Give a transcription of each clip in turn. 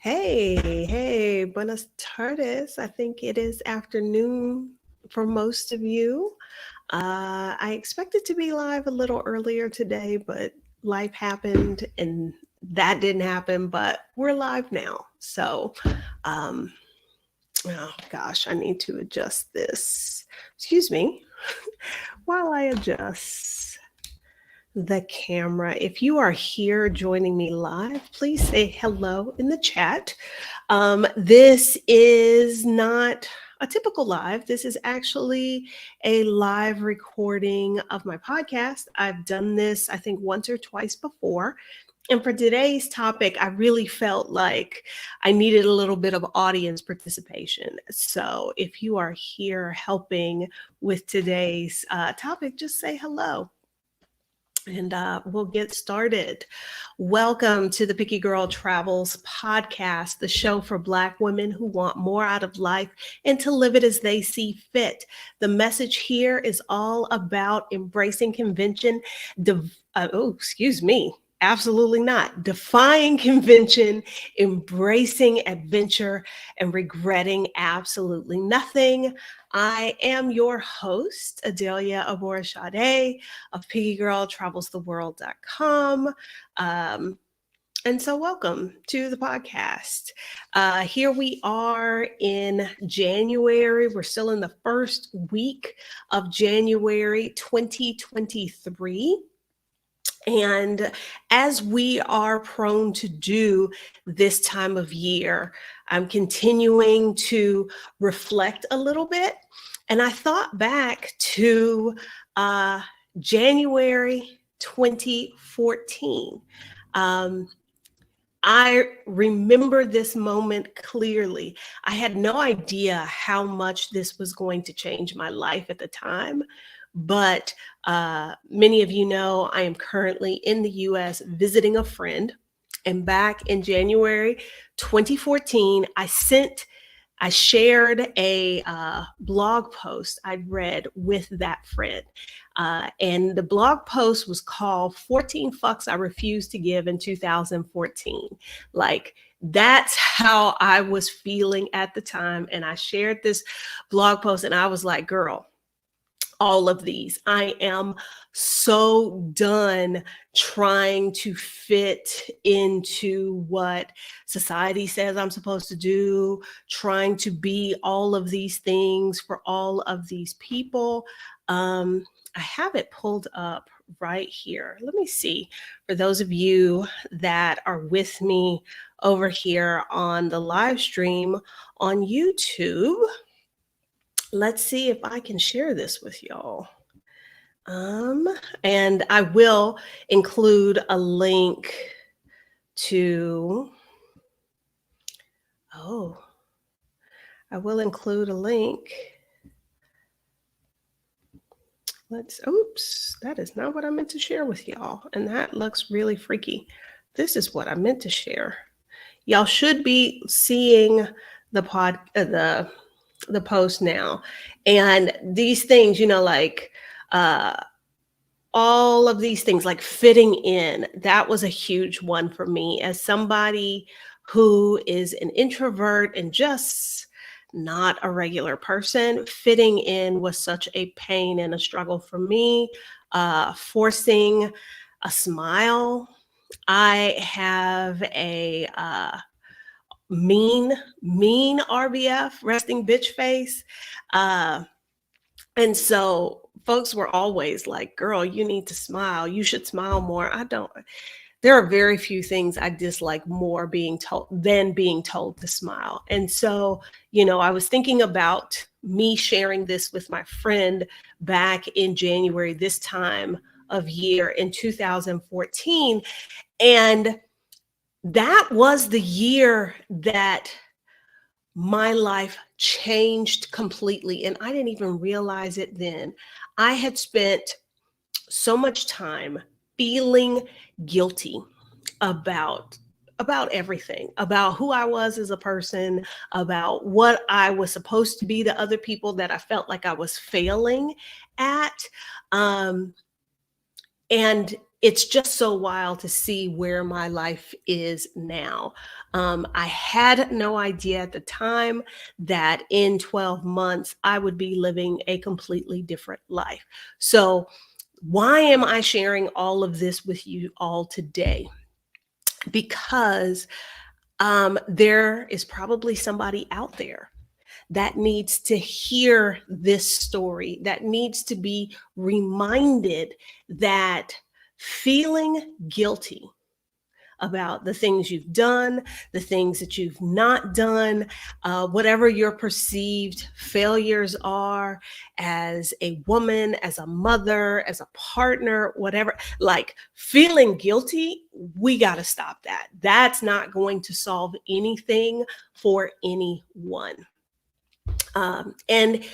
Hey, buenas tardes. I think it is afternoon for most of you. I expected to be live a little earlier today, but life happened and that didn't happen, but we're live now. Um, oh gosh, I need to adjust this. Excuse me while I adjust the camera. If you are here joining me live, please say hello in the chat. This is not a typical live. This is actually a live recording of my podcast. I've done this, I think, once or twice before. And for today's topic, I really felt like I needed a little bit of audience participation. So if you are here helping with today's topic, just say hello and we'll get started. Welcome to the Picky Girl Travels podcast, the show for Black women who want more out of life and to live it as they see fit. The message here is all about embracing convention. Absolutely not. Defying convention, embracing adventure, and regretting absolutely nothing. I am your host, Adalia Aborashade of piggyrltravelstheworld.com. And so welcome to the podcast. Here we are in January. We're still in the first week of January 2023. And as we are prone to do this time of year, I'm continuing to reflect a little bit. And I thought back to January 2014. I remember this moment clearly. I had no idea how much this was going to change my life at the time. But many of you know I am currently in the US visiting a friend. And back in January 2014, I shared a blog post I'd read with that friend. And the blog post was called 14 Fucks I Refused to Give in 2014. Like, that's how I was feeling at the time. And I shared this blog post and I was like, girl, all of these. I am so done trying to fit into what society says I'm supposed to do, trying to be all of these things for all of these people. I have it pulled up right here. Let me see. For those of you that are with me over here on the live stream on YouTube, let's see if I can share this with y'all. And I will include a link to, I will include a link. Oops, that is not what I meant to share with y'all. And that looks really freaky. This is what I meant to share. Y'all should be seeing the post now. And these things, like all of these things, like fitting in, that was a huge one for me as somebody who is an introvert and just not a regular person. Fitting in was such a pain and a struggle for me. Forcing a smile. I have a mean RBF, resting bitch face. And so folks were always like, girl, you need to smile. You should smile more. There are very few things I dislike more than being told to smile. And so, I was thinking about me sharing this with my friend back in January, this time of year in 2014. And that was the year that my life changed completely. And I didn't even realize it then. I had spent so much time feeling guilty about everything, about who I was as a person, about what I was supposed to be to other people that I felt like I was failing at. And it's just so wild to see where my life is now. I had no idea at the time that in 12 months I would be living a completely different life. So, why am I sharing all of this with you all today? Because there is probably somebody out there that needs to hear this story, that needs to be reminded that feeling guilty about the things you've done, the things that you've not done, whatever your perceived failures are as a woman, as a mother, as a partner, whatever, like feeling guilty, we got to stop that. That's not going to solve anything for anyone. And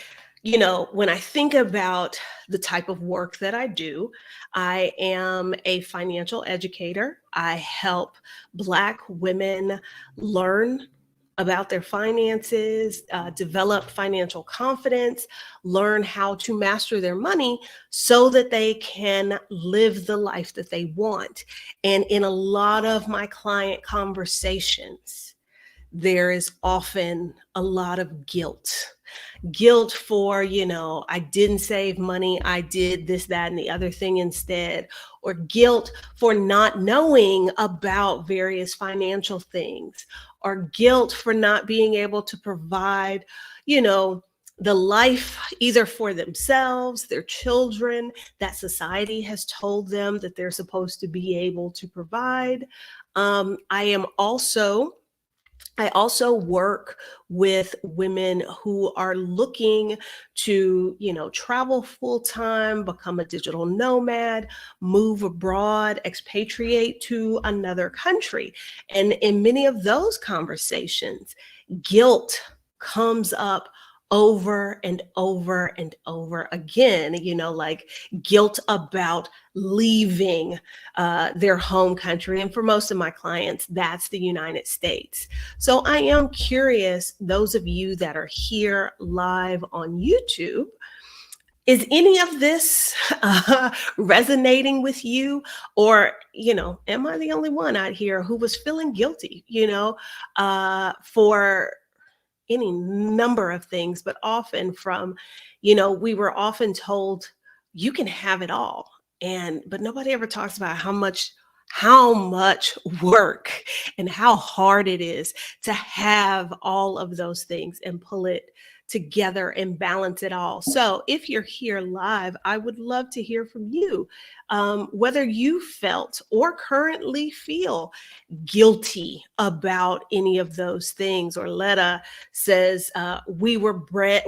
when I think about the type of work that I do, I am a financial educator. I help Black women learn about their finances, develop financial confidence, learn how to master their money so that they can live the life that they want. And in a lot of my client conversations, there is often a lot of guilt for, I didn't save money, I did this, that, and the other thing instead, or guilt for not knowing about various financial things, or guilt for not being able to provide, you know, the life either for themselves, their children, that society has told them that they're supposed to be able to provide. I am also I also work with women who are looking to, travel full time, become a digital nomad, move abroad, expatriate to another country. And in many of those conversations, guilt comes up over and over and over again, like guilt about leaving their home country. And for most of my clients, that's the United States. So I am curious, those of you that are here live on YouTube, is any of this resonating with you? Or, am I the only one out here who was feeling guilty, for any number of things, but often from, we were often told you can have it all. But nobody ever talks about how much work and how hard it is to have all of those things and pull it together and balance it all. So if you're here live, I would love to hear from you, whether you felt or currently feel guilty about any of those things. Or Letta says, we are bred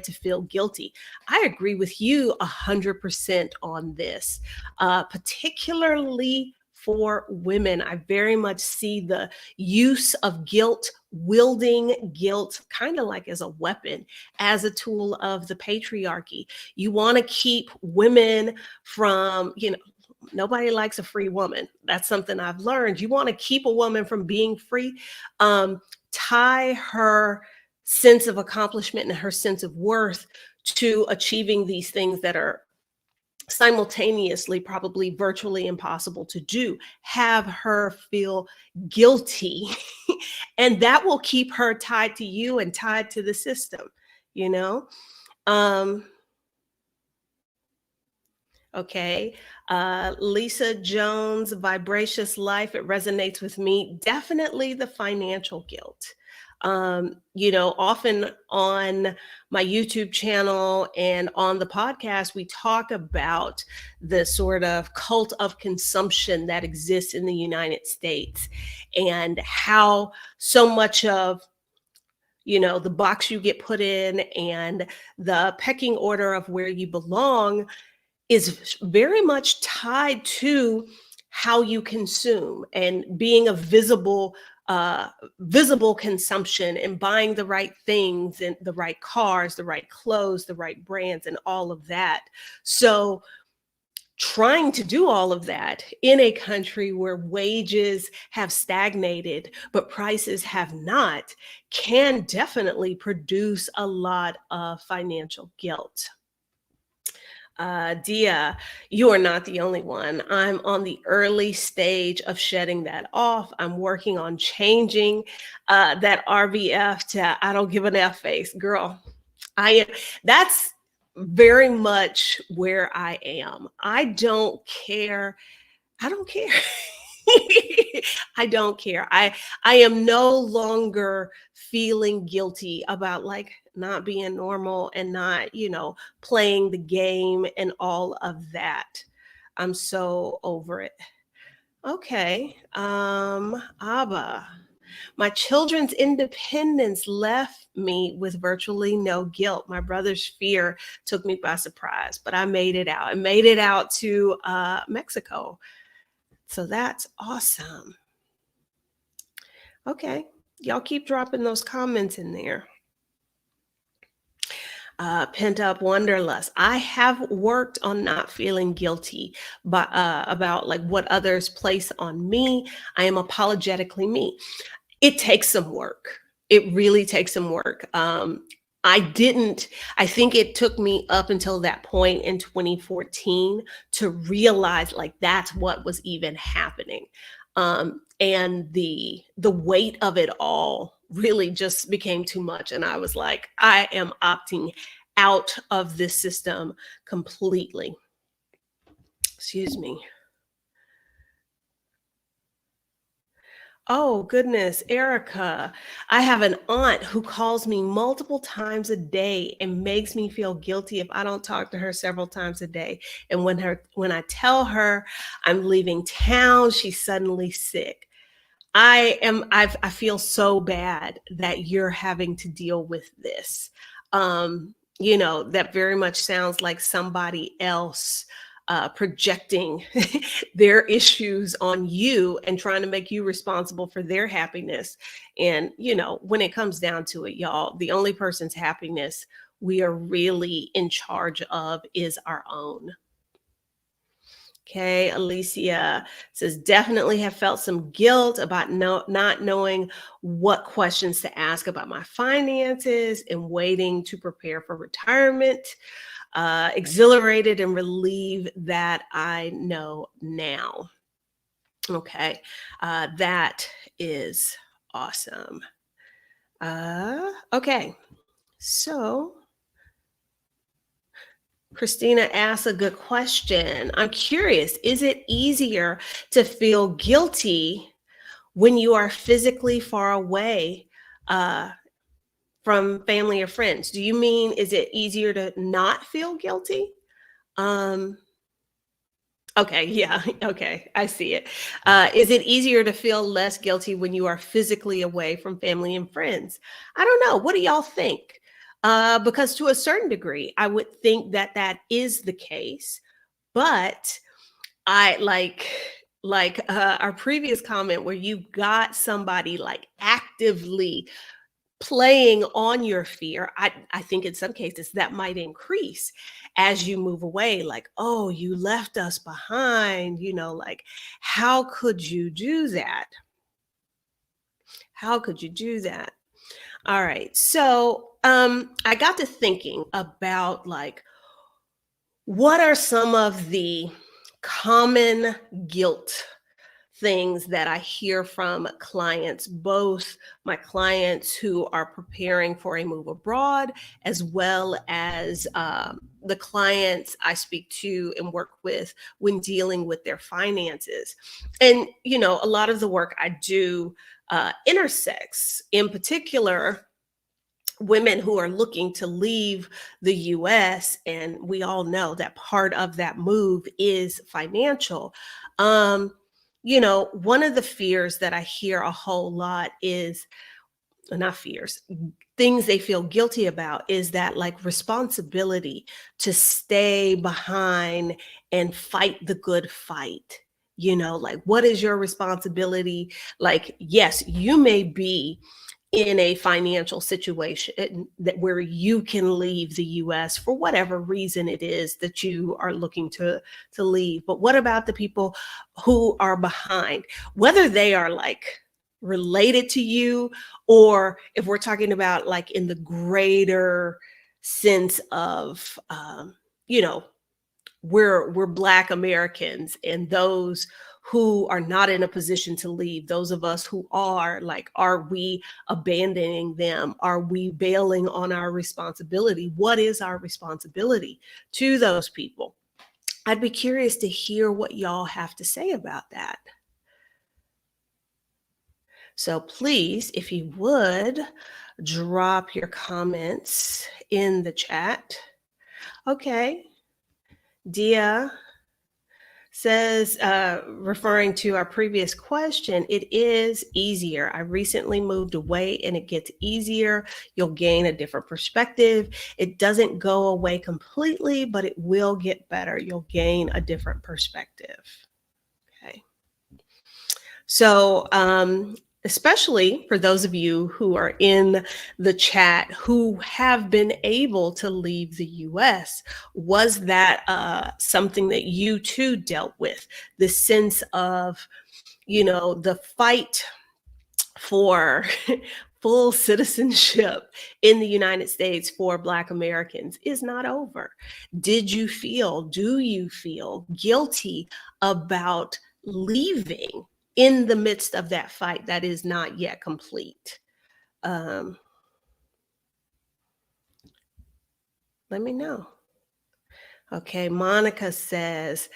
to feel guilty. I agree with you 100% on this, particularly for women. I very much see the use of guilt, wielding guilt kind of like as a weapon, as a tool of the patriarchy. You want to keep women from, nobody likes a free woman. That's something I've learned. You want to keep a woman from being free, tie her sense of accomplishment and her sense of worth to achieving these things that are simultaneously probably virtually impossible to do. Have her feel guilty and that will keep her tied to you and tied to the system, you know um Okay. Lisa Jones, Vibracious Life, it resonates with me. Definitely the financial guilt. Often on my YouTube channel and on the podcast, we talk about the sort of cult of consumption that exists in the United States and how so much of the box you get put in and the pecking order of where you belong is very much tied to how you consume and being a visible consumption and buying the right things and the right cars, the right clothes, the right brands, and all of that. So trying to do all of that in a country where wages have stagnated but prices have not can definitely produce a lot of financial guilt. Dia, you are not the only one. I'm on the early stage of shedding that off. I'm working on changing that RBF to I don't give an F face. Girl, I that's very much where I am. I don't care. I don't care. I don't care. I am no longer feeling guilty about like not being normal and not, playing the game and all of that. I'm so over it. Okay. Abba. My children's independence left me with virtually no guilt. My brother's fear took me by surprise, but I made it out. I made it out to Mexico. So that's awesome. Okay. Y'all keep dropping those comments in there. Pent up wanderlust. I have worked on not feeling guilty but about like what others place on me. I am apologetically me. It takes some work. It really takes some work. I didn't, I think it took me up until that point in 2014 to realize like that's what was even happening. And the weight of it all really just became too much. And I was like, I am opting out of this system completely. Excuse me. Oh, goodness, Erica. I have an aunt who calls me multiple times a day and makes me feel guilty if I don't talk to her several times a day. And when I tell her I'm leaving town, she's suddenly sick. I feel so bad that you're having to deal with this. That very much sounds like somebody else projecting their issues on you and trying to make you responsible for their happiness. And, when it comes down to it, y'all, the only person's happiness we are really in charge of is our own. Okay, Alicia says, definitely have felt some guilt about not knowing what questions to ask about my finances and waiting to prepare for retirement. Exhilarated and relieved that I know now. Okay, that is awesome. Okay, so Christina asks a good question. I'm curious, is it easier to feel guilty when you are physically far away uh, from family or friends? Do you mean, is it easier to not feel guilty? Um, okay, yeah, okay, I see it. Is it easier to feel less guilty when you are physically away from family and friends? I don't know. What do y'all think? Because to a certain degree, I would think that that is the case. But I our previous comment where you got somebody like actively playing on your fear. I think in some cases that might increase as you move away, like, oh, you left us behind, like, how could you do that? How could you do that? All right. So I got to thinking about like what are some of the common guilt things that I hear from clients, both my clients who are preparing for a move abroad, as well as the clients I speak to and work with when dealing with their finances. And, a lot of the work I do intersects, in particular, women who are looking to leave the US, and we all know that part of that move is financial. One of the fears that I hear a whole lot is not fears, things they feel guilty about is that like responsibility to stay behind and fight the good fight. Like what is your responsibility? Like, yes, you may be in a financial situation that where you can leave the US for whatever reason it is that you are looking to leave. But what about the people who are behind, whether they are like related to you, or if we're talking about like in the greater sense of you know we're Black Americans, and those who are not in a position to leave, those of us who are, like, are we abandoning them? Are we bailing on our responsibility? What is our responsibility to those people? I'd be curious to hear what y'all have to say about that. So please, if you would, drop your comments in the chat. Okay. Dia says, referring to our previous question, it is easier. I recently moved away and it gets easier. You'll gain a different perspective. It doesn't go away completely, but it will get better. You'll gain a different perspective. Okay. So, especially for those of you who are in the chat who have been able to leave the US, was that something that you too dealt with? The sense of, the fight for full citizenship in the United States for Black Americans is not over. Do you feel guilty about leaving in the midst of that fight that is not yet complete? Um, Let me know. Okay, Monica says,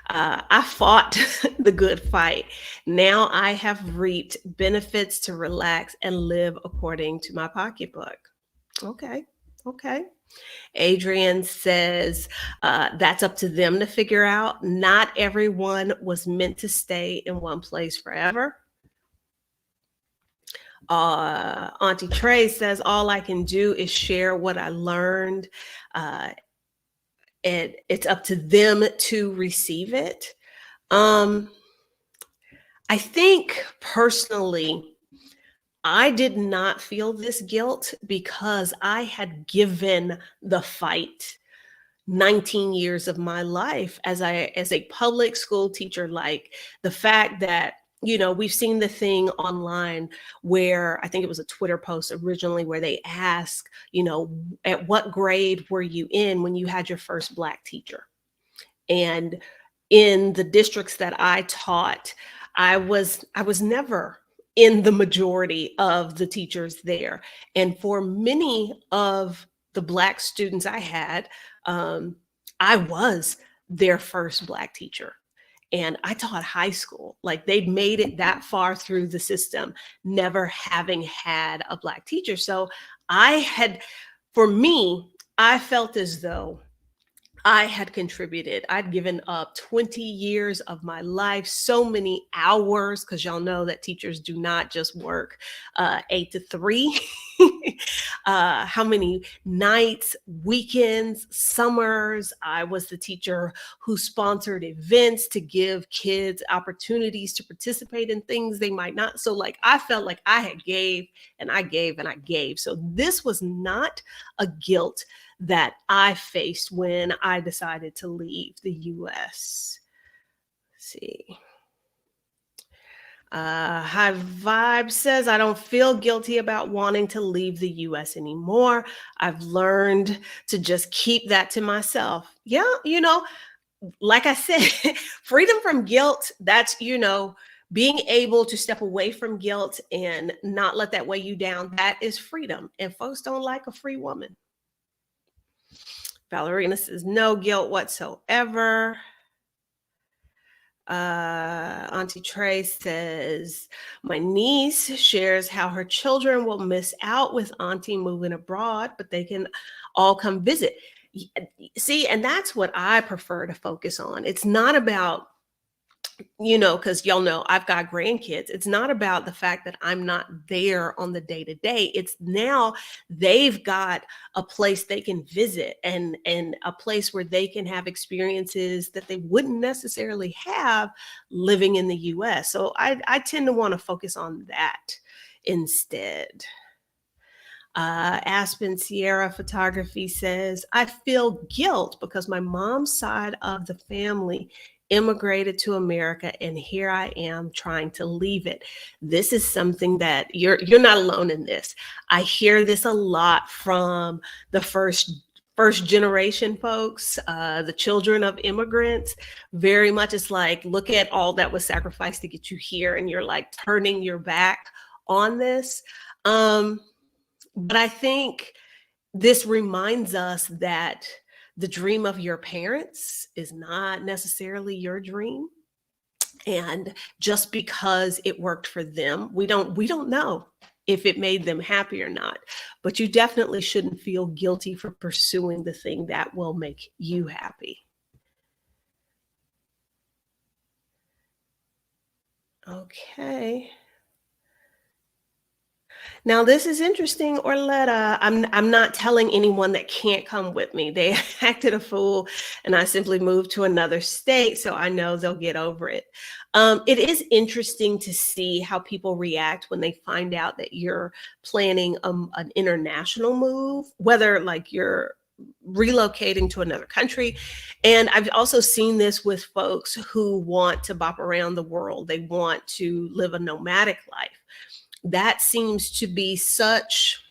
I fought the good fight. Now I have reaped benefits to relax and live according to my pocketbook. Okay, okay. Adrian says, that's up to them to figure out. Not everyone was meant to stay in one place forever. Auntie Trey says, all I can do is share what I learned. And it's up to them to receive it. I think personally, I did not feel this guilt because I had given the fight 19 years of my life as a public school teacher. Like, the fact that, we've seen the thing online where I think it was a Twitter post originally where they ask, at what grade were you in when you had your first Black teacher? And in the districts that I taught, I was never in the majority of the teachers there. And for many of the Black students I had, I was their first Black teacher. And I taught high school. Like, they'd made it that far through the system, never having had a Black teacher. So for me, I felt as though I had contributed. I'd given up 20 years of my life, so many hours, because y'all know that teachers do not just work 8 to 3. How many nights, weekends, summers. I was the teacher who sponsored events to give kids opportunities to participate in things they might not. So, like, I felt like I had gave and I gave and I gave. So this was not a guilt that I faced when I decided to leave the US. Let's see. High Vibe says, I don't feel guilty about wanting to leave the US anymore. I've learned to just keep that to myself. Yeah, like I said, freedom from guilt, that's, being able to step away from guilt and not let that weigh you down. That is freedom. And folks don't like a free woman. Valerina says, no guilt whatsoever. Auntie Trey says, my niece shares how her children will miss out with Auntie moving abroad, but they can all come visit. See, and that's what I prefer to focus on. It's not about, because y'all know I've got grandkids. It's not about the fact that I'm not there on the day to day. It's now they've got a place they can visit and a place where they can have experiences that they wouldn't necessarily have living in the US. So I tend to want to focus on that instead. Aspen Sierra Photography says, I feel guilt because my mom's side of the family immigrated to America, and here I am trying to leave it. This is something that you're not alone in this. I hear this a lot from the first first generation folks, the children of immigrants, very much it's like, look at all that was sacrificed to get you here, and you're like turning your back on this. Um, but I think this reminds us that the dream of your parents is not necessarily your dream. And just because it worked for them, we don't know if it made them happy or not. But you definitely shouldn't feel guilty for pursuing the thing that will make you happy. Okay. Now this is interesting, Orletta. I'm not telling anyone that can't come with me. They acted a fool, and I simply moved to another state, so I know they'll get over it. It is interesting to see how people react when they find out that you're planning an international move, whether like you're relocating to another country. And I've also seen this with folks who want to bop around the world. They want to live a nomadic life. That seems to be such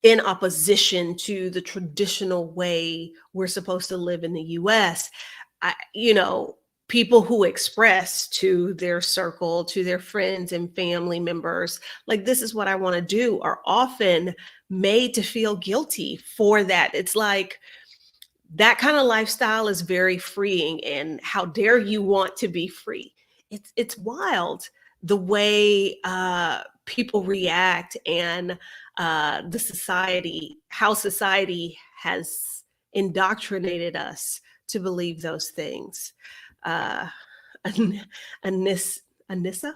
in opposition to the traditional way we're supposed to live in the US. People who express to their circle, to their friends and family members, like, this is what I want to do, are often made to feel guilty for that. It's like, that kind of lifestyle is very freeing, and how dare you want to be free? It's wild the way people react, and the society, how society has indoctrinated us to believe those things. uh Anis, Anissa,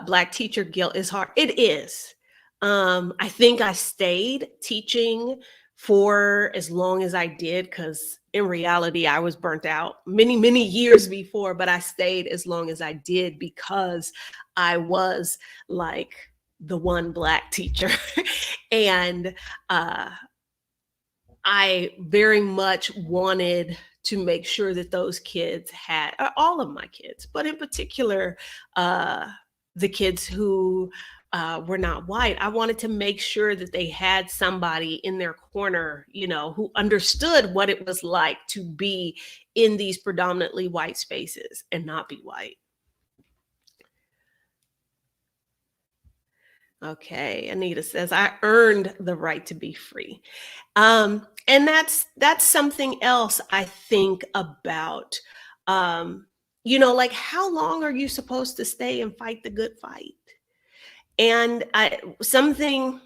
Black teacher guilt is hard. It is. I think I stayed teaching for as long as I did because in reality, I was burnt out many, many years before, but I stayed as long as I did because I was like the one Black teacher. And uh, I very much wanted to make sure that those kids had, all of my kids, but in particular, uh, the kids who were not white. I wanted to make sure that they had somebody in their corner, who understood what it was like to be in these predominantly white spaces and not be white. Okay, Anita says, I earned the right to be free. And that's something else I think about. Like, how long are you supposed to stay and fight the good fight? And something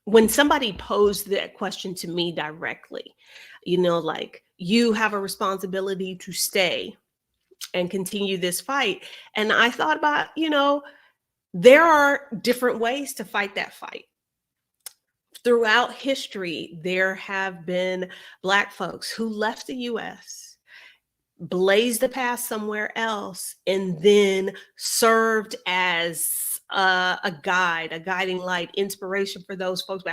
when somebody posed that question to me directly, like, you have a responsibility to stay and continue this fight. And I thought about, there are different ways to fight that fight. Throughout history, there have been Black folks who left the US, blazed the path somewhere else, and then served as a guide, a guiding light, inspiration for those folks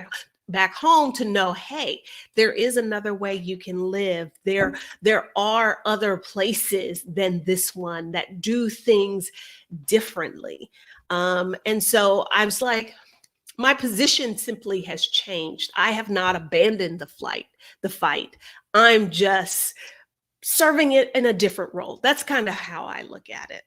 back home to know, hey, there is another way you can live. There are other places than this one that do things differently. And so I was like, my position simply has changed. I have not abandoned the fight. I'm just serving it in a different role. That's kind of how I look at it.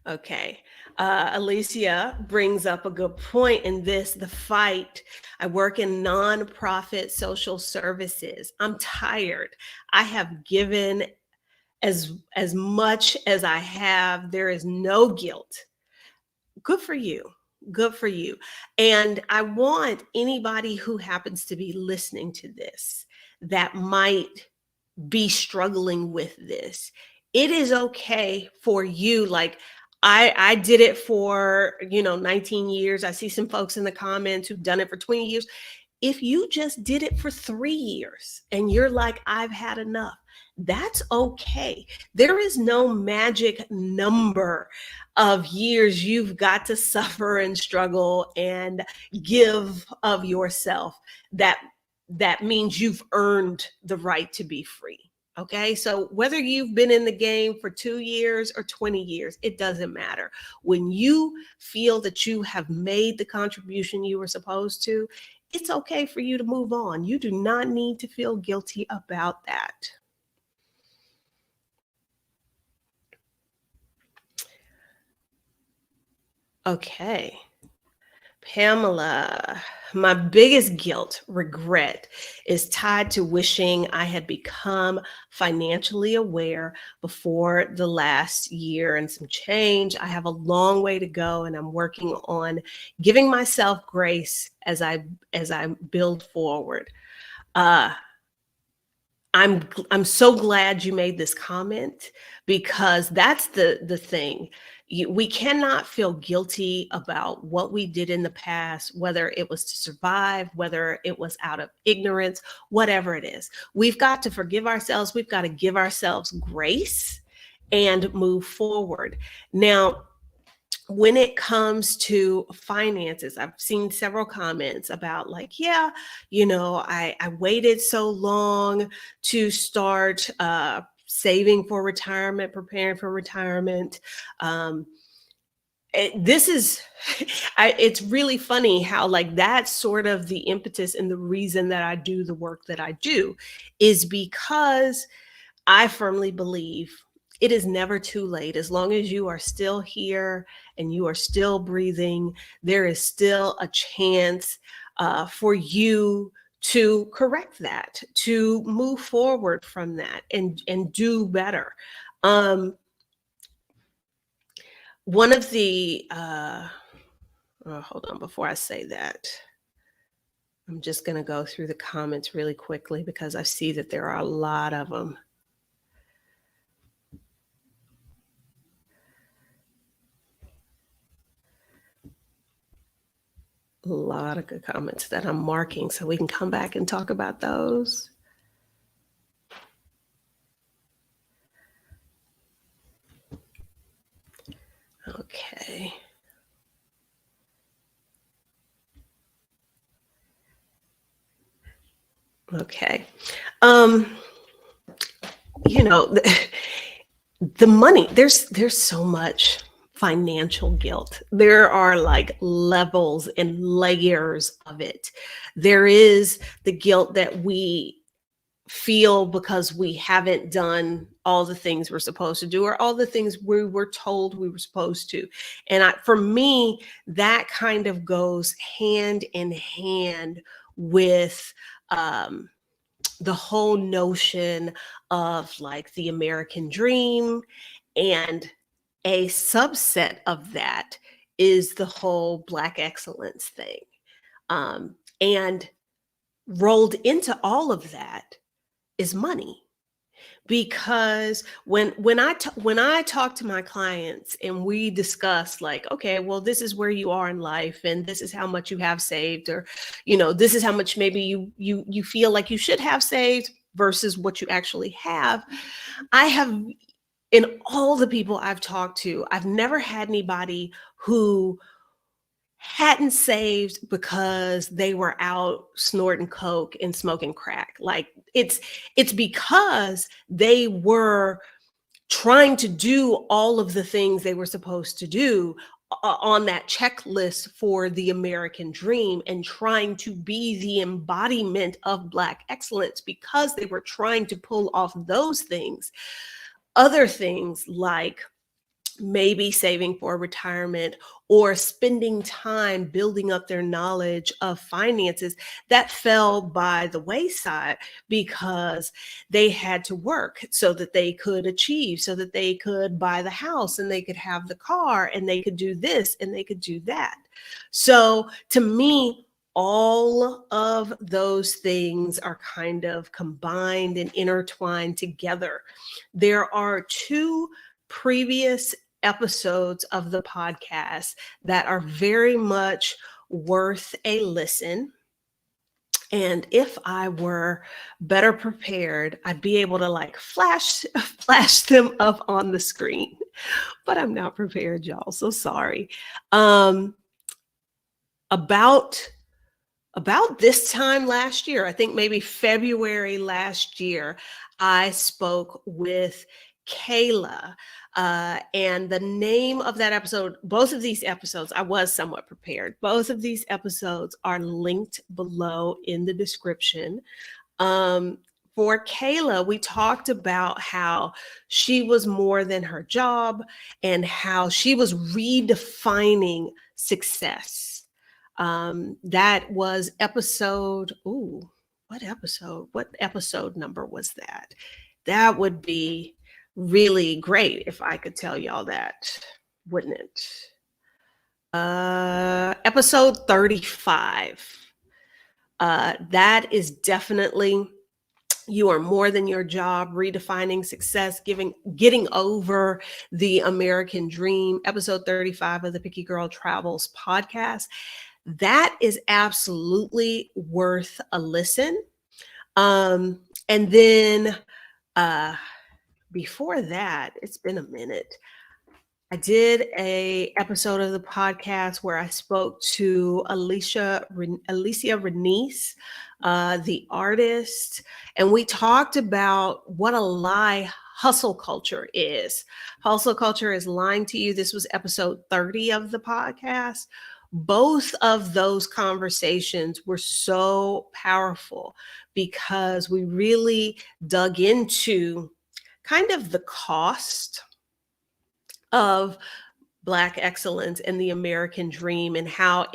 Okay. Alicia brings up a good point in this, the fight. I work in nonprofit social services. I'm tired. I have given as much as I have. There is no guilt. Good for you. Good for you. And I want anybody who happens to be listening to this that might be struggling with this. It is okay for you. Like, I did it for, 19 years. I see some folks in the comments who've done it for 20 years. If you just did it for 3 years and you're like, I've had enough, that's okay. There is no magic number of years you've got to suffer and struggle and give of yourself that means you've earned the right to be free. Okay, so whether you've been in the game for 2 years or 20 years, it doesn't matter. When you feel that you have made the contribution you were supposed to, it's okay for you to move on. You do not need to feel guilty about that. Okay. Pamela, my biggest guilt, regret is tied to wishing I had become financially aware before the last year and some change. I have a long way to go and I'm working on giving myself grace as I build forward. Uh I'm so glad you made this comment because that's the thing. We cannot feel guilty about what we did in the past, whether it was to survive, whether it was out of ignorance, whatever it is. We've got to forgive ourselves. We've got to give ourselves grace and move forward. Now, when it comes to finances, I've seen several comments about like, yeah, I waited so long to start saving for retirement, preparing for retirement. This is, it's really funny how like that's sort of the impetus and the reason that I do the work that I do is because I firmly believe it is never too late. As long as you are still here and you are still breathing, there is still a chance for you to correct that, to move forward from that and do better. One of the, hold on, before I say that, I'm just going to go through the comments really quickly because I see that there are a lot of them. A lot of good comments that I'm marking so we can come back and talk about those. Okay. Okay. You know, the money, there's so much financial guilt. There are like levels and layers of it. There is the guilt that we feel because we haven't done all the things we're supposed to do or all the things we were told we were supposed to. And for me, that kind of goes hand in hand with the whole notion of like the American dream. And a subset of that is the whole Black excellence thing. And rolled into all of that is money. Because when I talk to my clients and we discuss like, okay, well, this is where you are in life and this is how much you have saved, or this is how much maybe you feel like you should have saved versus what you actually have. I have, in all the people I've talked to, I've never had anybody who hadn't saved because they were out snorting coke and smoking crack. Like it's because they were trying to do all of the things they were supposed to do on that checklist for the American dream and trying to be the embodiment of Black excellence because they were trying to pull off those things. Other things like maybe saving for retirement or spending time building up their knowledge of finances, that fell by the wayside because they had to work so that they could achieve, so that they could buy the house and they could have the car and they could do this and they could do that. So to me, all of those things are kind of combined and intertwined together. There are two previous episodes of the podcast that are very much worth a listen. And if I were better prepared, I'd be able to like flash them up on the screen. But I'm not prepared, y'all. So sorry. About About this time last year, I think maybe February last year, I spoke with Kayla. And the name of that episode, both of these episodes, I was somewhat prepared. Both of these episodes are linked below in the description. Um, for Kayla, we talked about how she was more than her job and how she was redefining success. That was episode, ooh, what episode? What episode number was that? That would be really great if I could tell y'all that, wouldn't it? Episode 35. That is definitely you are more than your job, redefining success, getting over the American dream. Episode 35 of the Picky Girl Travels podcast. That is absolutely worth a listen. And then before that, it's been a minute. I did a episode of the podcast where I spoke to Alicia Renice, the artist, and we talked about what a lie hustle culture is. Hustle culture is lying to you. This was episode 30 of the podcast. Both of those conversations were so powerful because we really dug into kind of the cost of Black excellence and the American dream, and how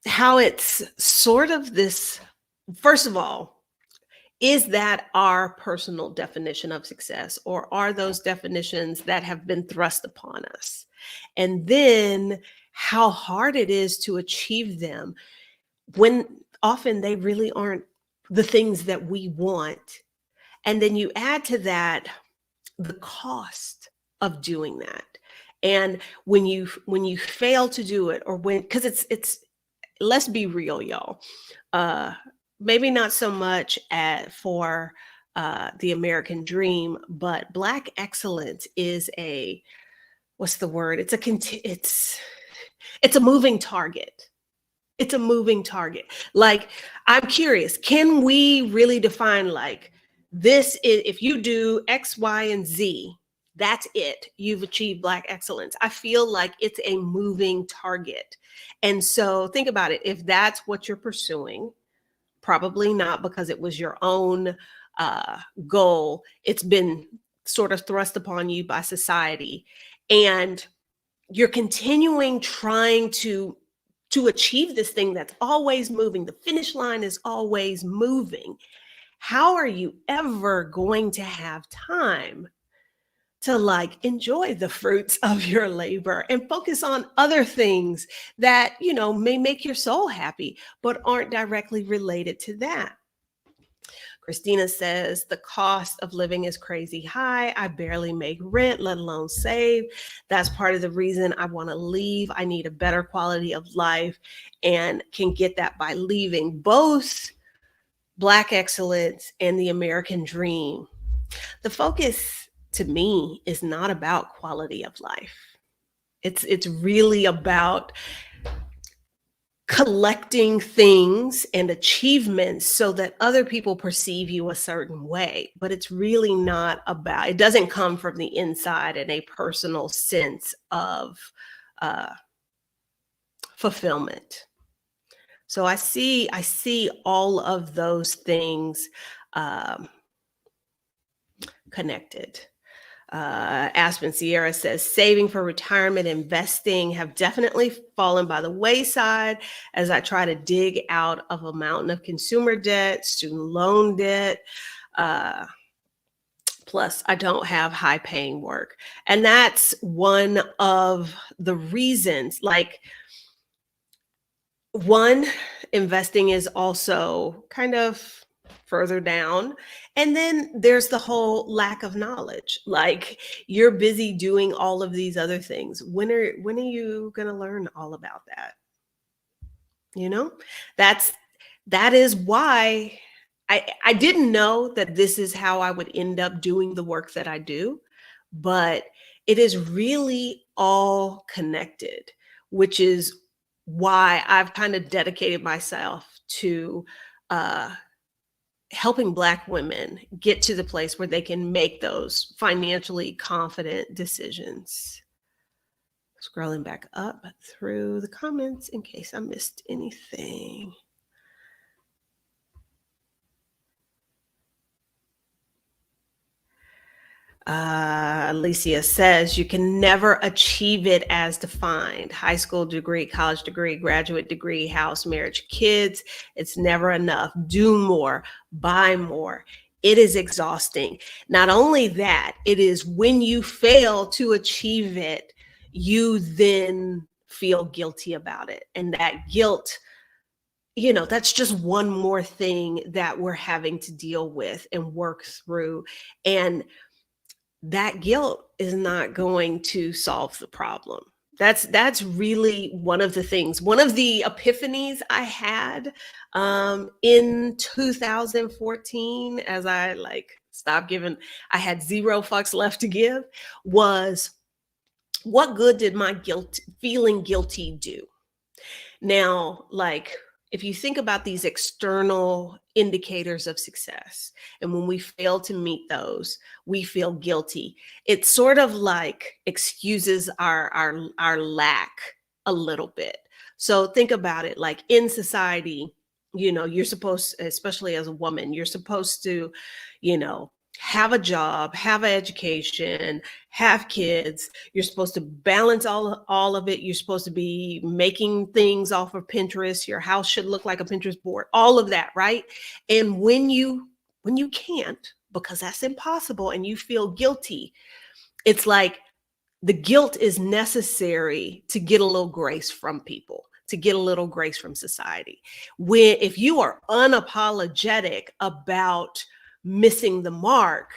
it's sort of this, first of all, is that our personal definition of success, or are those definitions that have been thrust upon us? And then how hard it is to achieve them when often they really aren't the things that we want. And then you add to that the cost of doing that. And when you fail to do it, or when, because it's let's be real, y'all. Maybe not so much for the American dream, but Black excellence is a, what's the word? It's a moving target. It's a moving target. Like, I'm curious, can we really define, like, this is, if you do X, Y, and Z, that's it. You've achieved Black excellence. I feel like it's a moving target. And so think about it. If that's what you're pursuing, probably not because it was your own goal. It's been sort of thrust upon you by society. And you're continuing trying to achieve this thing that's always moving. The finish line is always moving. How are you ever going to have time to, like, enjoy the fruits of your labor and focus on other things that, may make your soul happy, but aren't directly related to that? Christina says, the cost of living is crazy high. I barely make rent, let alone save. That's part of the reason I want to leave. I need a better quality of life and can get that by leaving. Both Black excellence and the American dream. The focus, to me, is not about quality of life. It's really about collecting things and achievements so that other people perceive you a certain way. But it's really not about, it doesn't come from the inside in a personal sense of fulfillment. So I see all of those things connected. Aspen Sierra says, saving for retirement, investing have definitely fallen by the wayside as I try to dig out of a mountain of consumer debt, student loan debt. Plus, I don't have high paying work. And that's one of the reasons, like, one, investing is also kind of further down. And then there's the whole lack of knowledge. Like, you're busy doing all of these other things. When are you going to learn all about that? That is why I didn't know that this is how I would end up doing the work that I do, but it is really all connected, which is why I've kind of dedicated myself to uh, helping Black women get to the place where they can make those financially confident decisions. Scrolling back up through the comments in case I missed anything. Alicia says you can never achieve it as defined. High school degree, college degree, graduate degree, house, marriage, kids. It's never enough. Do more, buy more. It is exhausting. Not only that, it is when you fail to achieve it, you then feel guilty about it. And that guilt, that's just one more thing that we're having to deal with and work through. And that guilt is not going to solve the problem. That's really one of the things. One of the epiphanies I had in 2014, as I stopped giving, I had zero fucks left to give, was what good did my feeling guilty do? Now, if you think about these external indicators of success, and when we fail to meet those, we feel guilty. It sort of excuses our lack a little bit. So think about it, like in society, you're supposed, especially as a woman, you're supposed to, you know, have a job, have an education, have kids. You're supposed to balance all of it. You're supposed to be making things off of Pinterest. Your house should look like a Pinterest board. All of that, right? And when you can't, because that's impossible, and you feel guilty, it's like the guilt is necessary to get a little grace from people, to get a little grace from society. If you are unapologetic about missing the mark,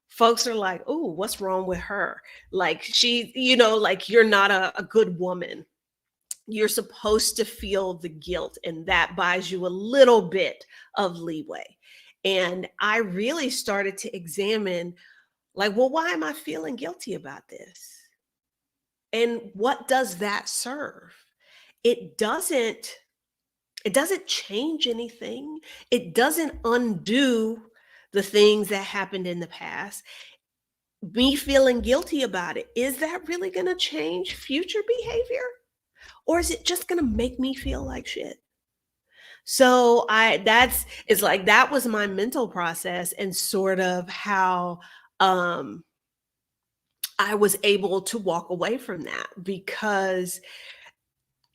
folks are like, "Oh, what's wrong with her? Like you're not a good woman." You're supposed to feel the guilt, and that buys you a little bit of leeway. And I really started to examine, well, why am I feeling guilty about this? And what does that serve? It doesn't it doesn't change anything. It doesn't undo the things that happened in the past. Me feeling guilty about it, is that really going to change future behavior? Or is it just going to make me feel like shit? So that was my mental process, and sort of how um I was able to walk away from that, because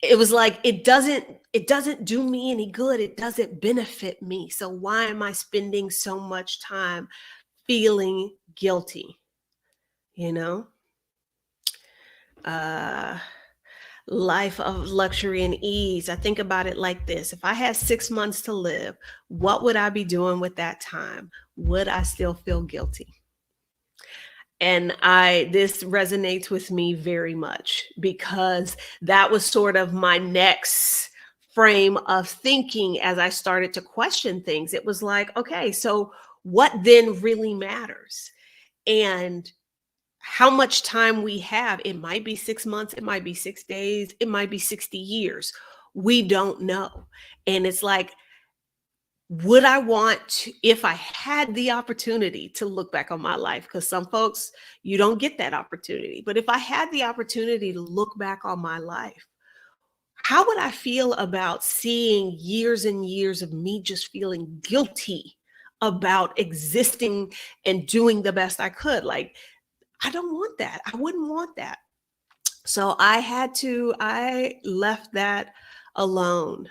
it was like, it doesn't do me any good. It doesn't benefit me. So why am I spending so much time feeling guilty? You know? Uh Life of luxury and ease. I think about it like this. If I had 6 months to live, what would I be doing with that time? Would I still feel guilty? And this resonates with me very much, because that was sort of my next frame of thinking as I started to question things. It was like, okay, so what then really matters? And how much time we have. It might be 6 months, it might be 6 days, it might be 60 years. We don't know. And it's like, would I want to, if I had the opportunity to look back on my life, because some folks, you don't get that opportunity, but if I had the opportunity to look back on my life, how would I feel about seeing years and years of me just feeling guilty about existing and doing the best I could? I don't want that. I wouldn't want that. So I left that alone.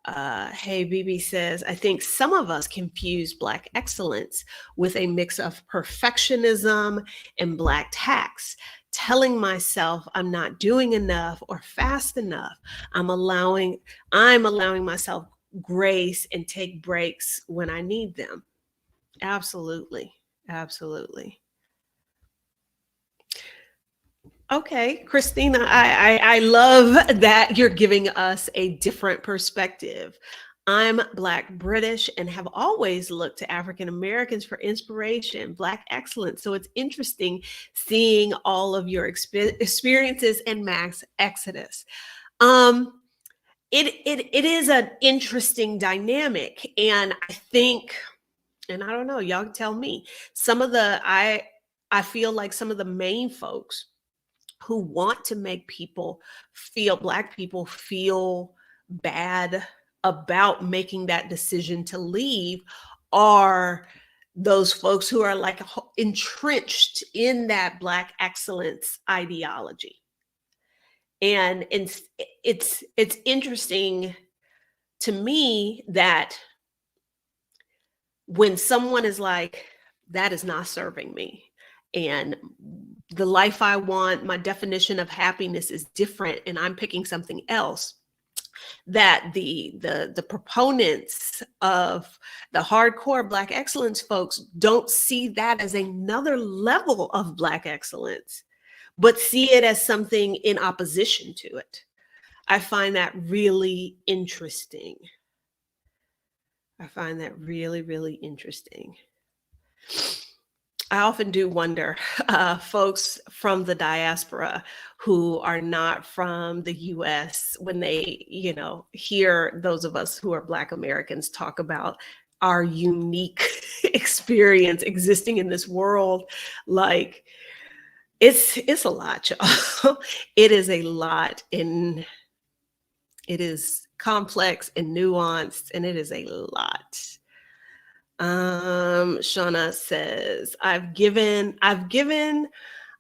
Hey, BB says, I think some of us confuse Black excellence with a mix of perfectionism and Black tax. Telling myself I'm not doing enough or fast enough. I'm allowing myself grace and take breaks when I need them. Absolutely. Absolutely. Okay, Christina, I love that you're giving us a different perspective. I'm Black British and have always looked to African Americans for inspiration, Black excellence. So it's interesting seeing all of your experiences and mass exodus. Um, it is an interesting dynamic, and I think, and I don't know, y'all can tell me. Some of the I feel like some of the main folks who want to make people feel Black people feel bad about making that decision to leave are those folks who are like entrenched in that Black excellence ideology. And it's interesting to me that when someone is like, that is not serving me, and the life I want, my definition of happiness is different, and I'm picking something else, that the proponents of the hardcore Black excellence folks don't see that as another level of Black excellence, but see it as something in opposition to it. I find that really interesting. I find that really, really interesting. I often do wonder, folks from the diaspora who are not from the US, when they, hear those of us who are Black Americans talk about our unique experience existing in this world, like it's a lot, y'all. It is a lot, and it is complex and nuanced, and it is a lot. Shauna says, I've given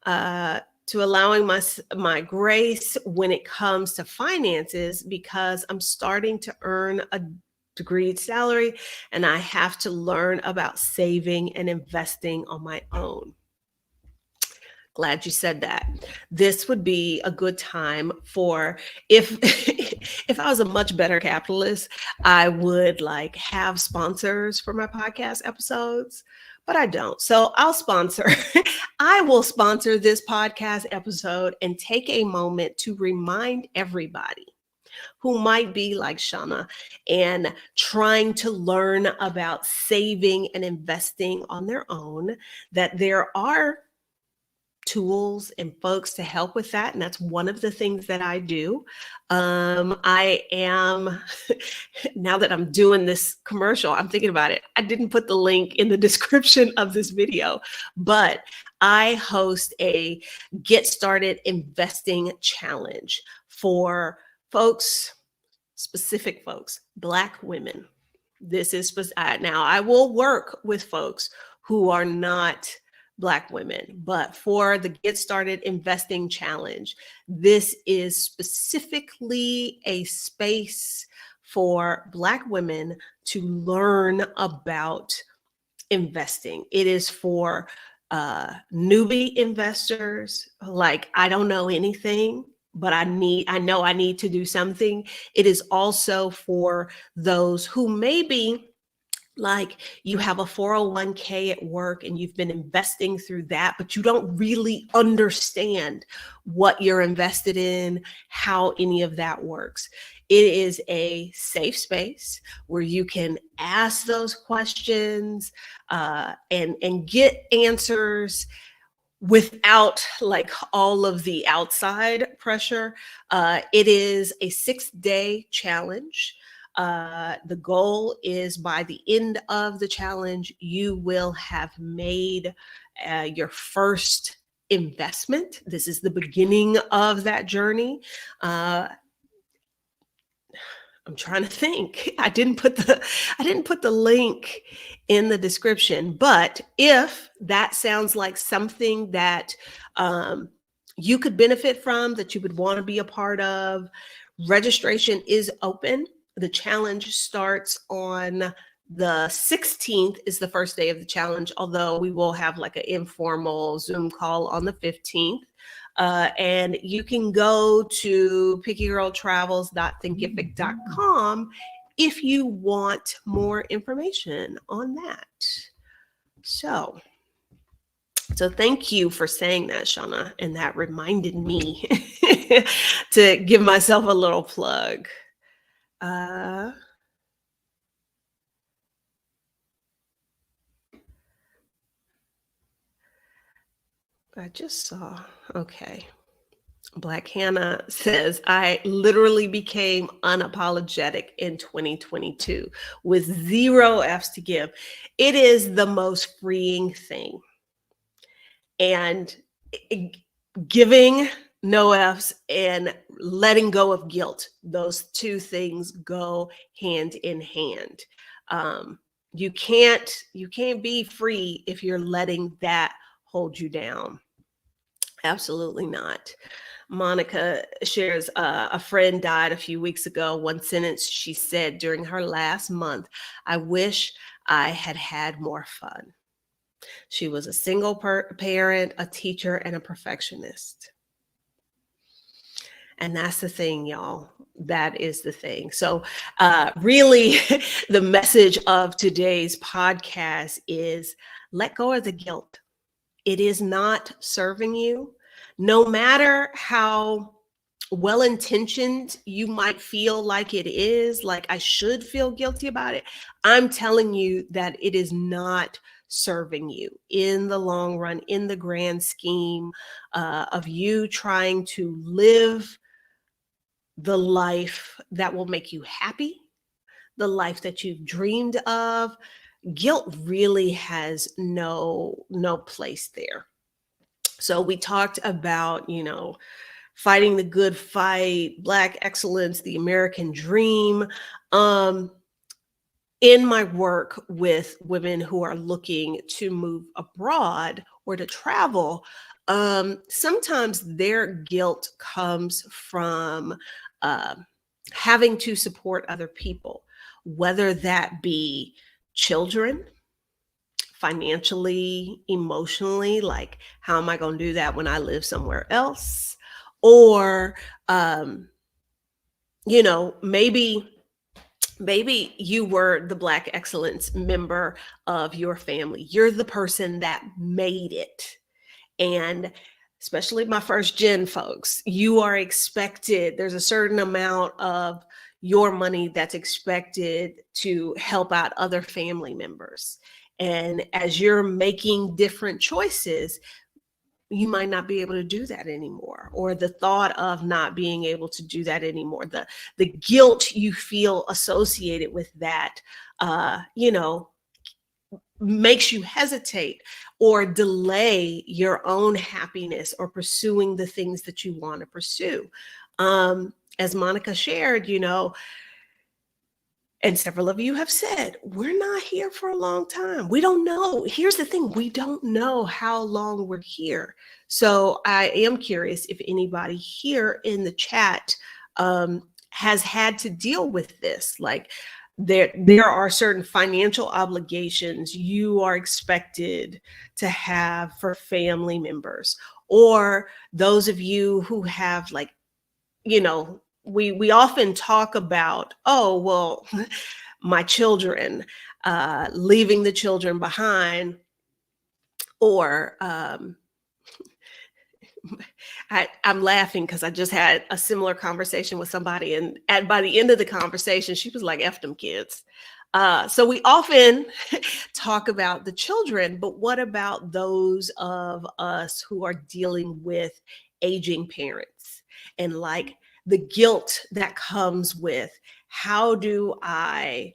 to allowing my grace when it comes to finances, because I'm starting to earn a degreed salary and I have to learn about saving and investing on my own. Glad you said that. This would be a good time for, if if I was a much better capitalist, I would like have sponsors for my podcast episodes, but I don't. So I'll sponsor. I will sponsor this podcast episode and take a moment to remind everybody who might be like Shauna and trying to learn about saving and investing on their own, that there are tools and folks to help with that. And that's one of the things that I do. I am, now that I'm doing this commercial, I'm thinking about it. I didn't put the link in the description of this video, but I host a Get Started Investing Challenge for folks, specific folks, Black women. This is now I will work with folks who are not Black women, but for the Get Started Investing Challenge, this is specifically a space for Black women to learn about investing. It is for newbie investors, like, I don't know anything, but I know I need to do something. It is also for those who maybe, like, you have a 401k at work and you've been investing through that, but you don't really understand what you're invested in, how any of that works. It is a safe space where you can ask those questions and get answers without like all of the outside pressure. It is a 6-day challenge. The goal is by the end of the challenge, you will have made your first investment. This is the beginning of that journey. I'm trying to think. I didn't put the link in the description, but if that sounds like something that you could benefit from, that you would want to be a part of, registration is open. The challenge starts on the 16th is the first day of the challenge, although we will have like an informal Zoom call on the 15th. And you can go to pickygirltravels.thinkific.com if you want more information on that. So thank you for saying that, Shauna, and that reminded me to give myself a little plug. I just saw, okay. Black Hannah says, I literally became unapologetic in 2022 with zero F's to give. It is the most freeing thing. And giving no F's and letting go of guilt, those two things go hand in hand. Um, you can't be free if you're letting that hold you down. Absolutely not. Monica shares a friend died a few weeks ago. One sentence she said during her last month: I wish I had had more fun. She was a single parent, a teacher, and a perfectionist. And that's the thing, y'all. That is the thing. So, really, the message of today's podcast is let go of the guilt. It is not serving you. No matter how well intentioned you might feel like it is, like I should feel guilty about it, I'm telling you that it is not serving you in the long run, in the grand scheme of you trying to live the life that will make you happy, the life that you've dreamed of. Guilt really has no place there. So we talked about, fighting the good fight, Black excellence, the American dream. Um, in my work with women who are looking to move abroad or to travel, sometimes their guilt comes from uh, having to support other people, whether that be children, financially, emotionally, like how am I going to do that when I live somewhere else? Or, um, maybe you were the Black excellence member of your family. You're the person that made it. And especially my first gen folks, you are expected, there's a certain amount of your money that's expected to help out other family members. And as you're making different choices, you might not be able to do that anymore, or the thought of not being able to do that anymore, the guilt you feel associated with that, makes you hesitate or delay your own happiness or pursuing the things that you want to pursue. As Monica shared, and several of you have said, we're not here for a long time. We don't know. Here's the thing, we don't know how long we're here. So I am curious if anybody here in the chat has had to deal with this. Like there are certain financial obligations you are expected to have for family members, or those of you who have like, we often talk about, oh, well, my children, leaving the children behind, or I'm laughing because I just had a similar conversation with somebody, and by the end of the conversation, she was like, F them kids. So we often talk about the children, but what about those of us who are dealing with aging parents and like the guilt that comes with how do I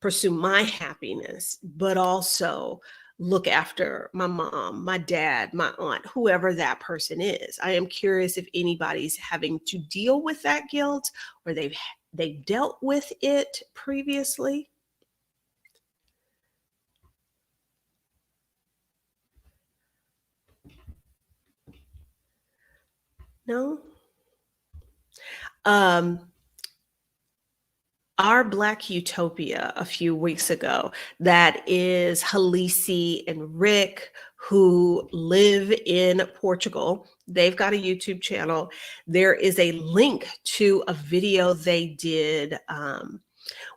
pursue my happiness, but also look after my mom, my dad, my aunt, whoever that person is. I am curious if anybody's having to deal with that guilt or they've dealt with it previously. No? Um, our Black Utopia a few weeks ago, that is Halisi and Rick, who live in Portugal. They've got a YouTube channel. There is a link to a video they did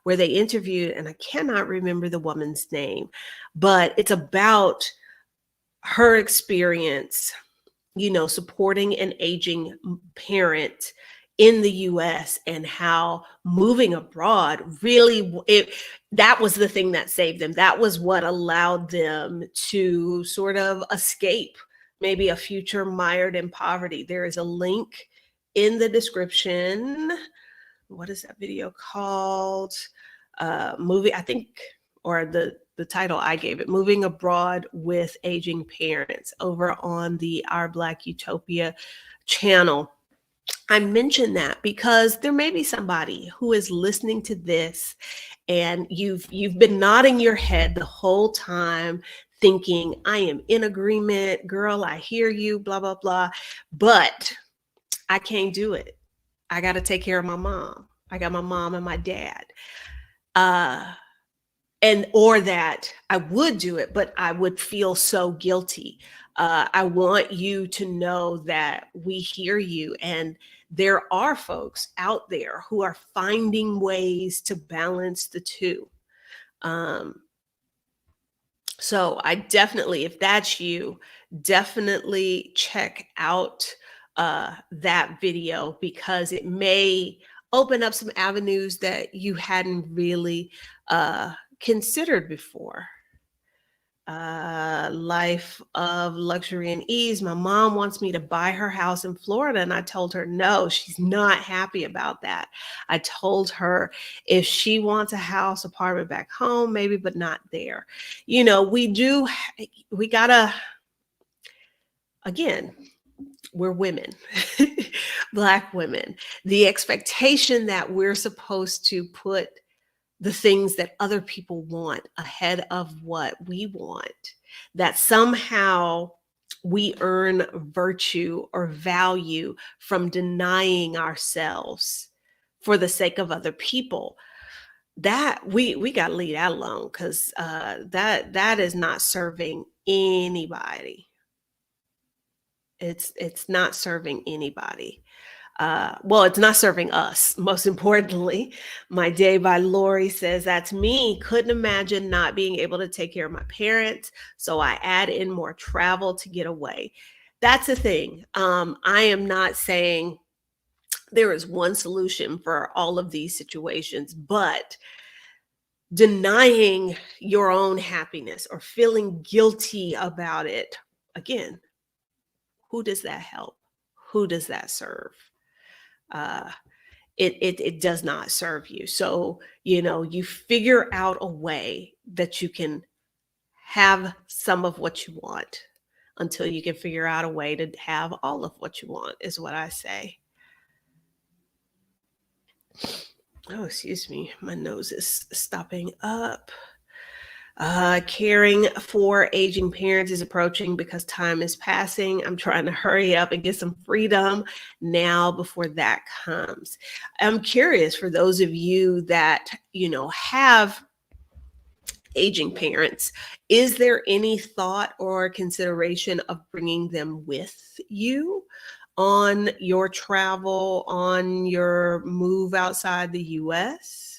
where they interviewed, and I cannot remember the woman's name, but it's about her experience, supporting an aging parent in the US and how moving abroad really that was the thing that saved them. That was what allowed them to sort of escape maybe a future mired in poverty. There is a link in the description. What is that video called? Movie, I think, or the title I gave it, Moving Abroad with Aging Parents, over on the Our Black Utopia channel. I mention that because there may be somebody who is listening to this and you've been nodding your head the whole time thinking, I am in agreement, girl, I hear you, blah, blah, blah, but I can't do it. I got to take care of my mom. I got my mom and my dad. And or that I would do it, but I would feel so guilty. I want you to know that we hear you, and there are folks out there who are finding ways to balance the two. So I definitely, if that's you, definitely check out that video, because it may open up some avenues that you hadn't really considered before. Life of luxury and ease. My mom wants me to buy her house in Florida, and I told her no. She's not happy about that. I told her if she wants a house apartment back home, maybe, but not there. You know, we gotta, again, we're women, Black women. The expectation that we're supposed to put the things that other people want ahead of what we want, that somehow we earn virtue or value from denying ourselves for the sake of other people, that we got to leave that alone, because that is not serving anybody. It's not serving anybody. Well, it's not serving us, most importantly. My Day by Lori says, that's me. Couldn't imagine not being able to take care of my parents, so I add in more travel to get away. That's the thing. I am not saying there is one solution for all of these situations, but denying your own happiness or feeling guilty about it, again, who does that help? Who does that serve? It does not serve you. So, you know, you figure out a way that you can have some of what you want until you can figure out a way to have all of what you want, is what I say. Oh, excuse me. My nose is stopping up. Caring for aging parents is approaching because time is passing. I'm trying to hurry up and get some freedom now before that comes. I'm curious, for those of you that, you know, have aging parents, is there any thought or consideration of bringing them with you on your travel, on your move outside the US?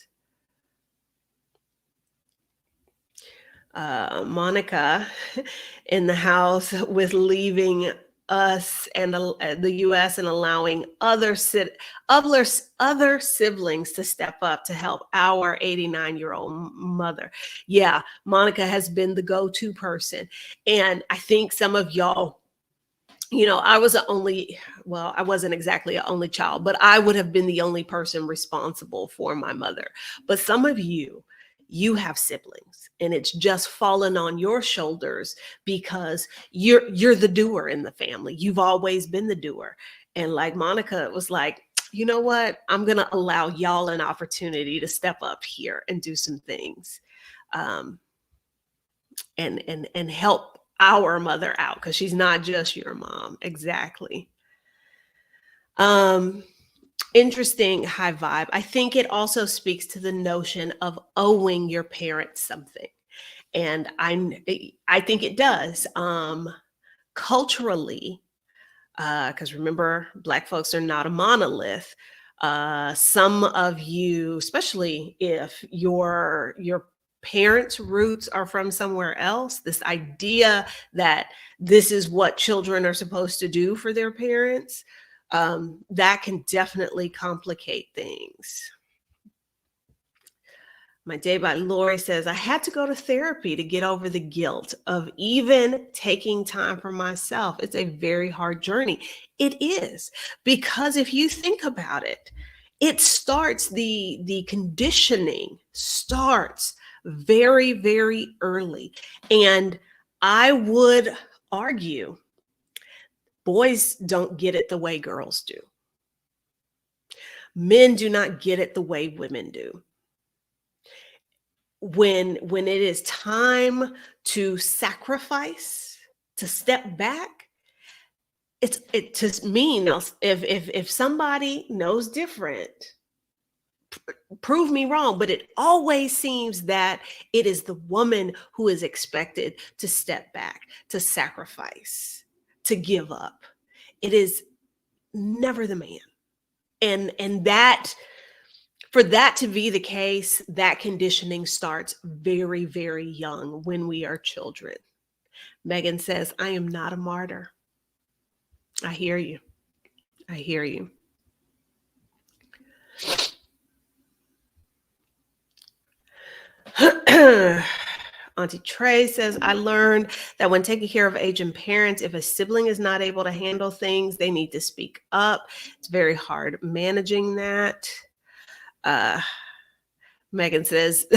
Monica in the house with leaving us and the US and allowing other siblings to step up to help our 89-year-old mother. Yeah, Monica has been the go-to person. And I think some of y'all, you know, I was the only, well, I wasn't exactly an only child, but I would have been the only person responsible for my mother. But some of you have siblings, and it's just fallen on your shoulders because you're the doer in the family. You've always been the doer. And like Monica was like, you know what? I'm going to allow y'all an opportunity to step up here and do some things. And help our mother out, because she's not just your mom. Exactly. Interesting, high vibe. I think it also speaks to the notion of owing your parents something. And I think it does. Culturally, because remember, Black folks are not a monolith. Some of you, especially if your parents' roots are from somewhere else, this idea that this is what children are supposed to do for their parents, that can definitely complicate things. My Day by Lori says, I had to go to therapy to get over the guilt of even taking time for myself. It's a very hard journey. It is, because if you think about it, it starts, the conditioning starts very, very early. And I would argue boys don't get it the way girls do. Men do not get it the way women do. When it is time to sacrifice, to step back, it to me now, if somebody knows different, prove me wrong, but it always seems that it is the woman who is expected to step back, to sacrifice, to give up. It is never the man. And that, for that to be the case, that conditioning starts very, very young when we are children. Megan says, I am not a martyr. I hear you. I hear you. Auntie Trey says, I learned that when taking care of aging parents, if a sibling is not able to handle things, they need to speak up. It's very hard managing that. Megan says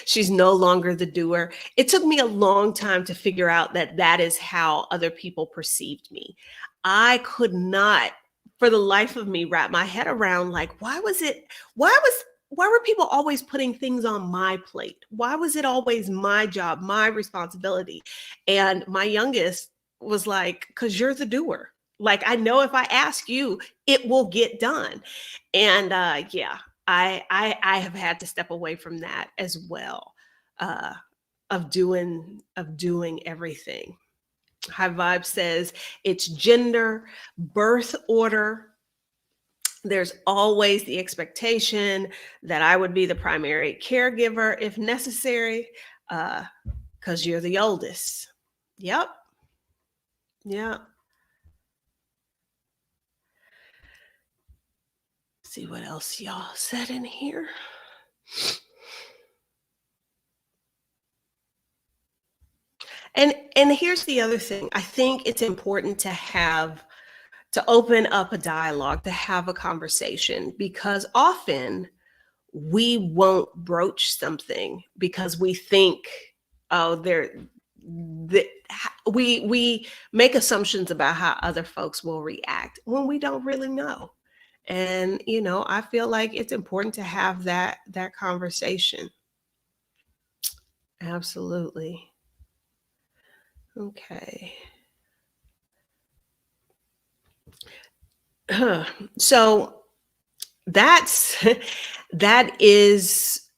she's no longer the doer. It took me a long time to figure out that that is how other people perceived me. I could not, for the life of me, wrap my head around, like, why were people always putting things on my plate? Why was it always my job, my responsibility? And my youngest was like, because you're the doer. Like, I know if I ask you, it will get done. And yeah, I have had to step away from that as well, uh, of doing everything. High Vibe says it's gender, birth order. There's always the expectation that I would be the primary caregiver if necessary, because you're the oldest. Yep. Yeah. See what else y'all said in here. And here's the other thing. I think it's important to open up a dialogue, to have a conversation, because often we won't broach something because we think, oh, we make assumptions about how other folks will react when we don't really know. And I feel like it's important to have that conversation. Absolutely. Okay. So that's that is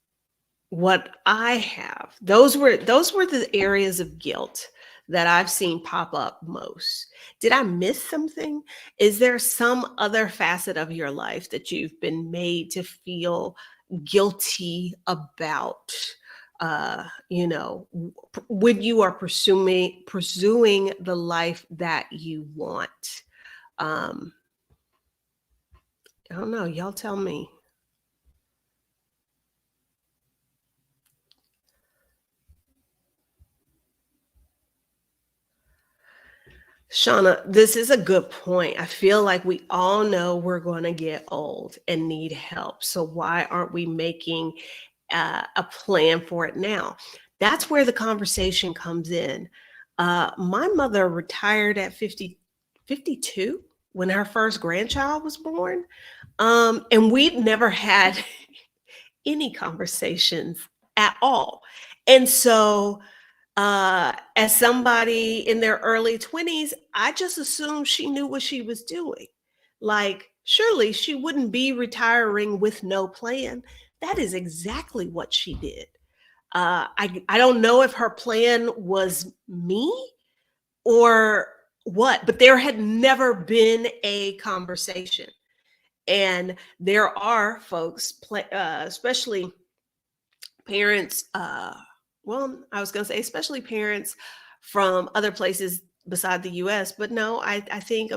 what I have. Those were the areas of guilt that I've seen pop up most. Did I miss something? Is there some other facet of your life that you've been made to feel guilty about? When you are pursuing the life that you want. Um, I don't know. Y'all tell me. Shauna, this is a good point. I feel like we all know we're going to get old and need help. So why aren't we making a plan for it now? That's where the conversation comes in. My mother retired at 52 when her first grandchild was born. And we'd never had any conversations at all. And so as somebody in their early 20s, I just assumed she knew what she was doing. Like, surely she wouldn't be retiring with no plan. That is exactly what she did. I don't know if her plan was me or what, but there had never been a conversation. And there are folks, especially parents, well, I was going to say, especially parents from other places beside the US. But no, I think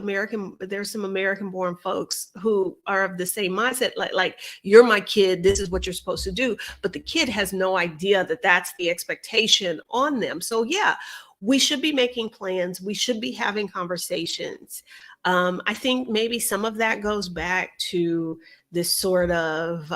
there's some American born folks who are of the same mindset, like, you're my kid, this is what you're supposed to do. But the kid has no idea that that's the expectation on them. So yeah, we should be making plans. We should be having conversations. I think maybe some of that goes back to this sort of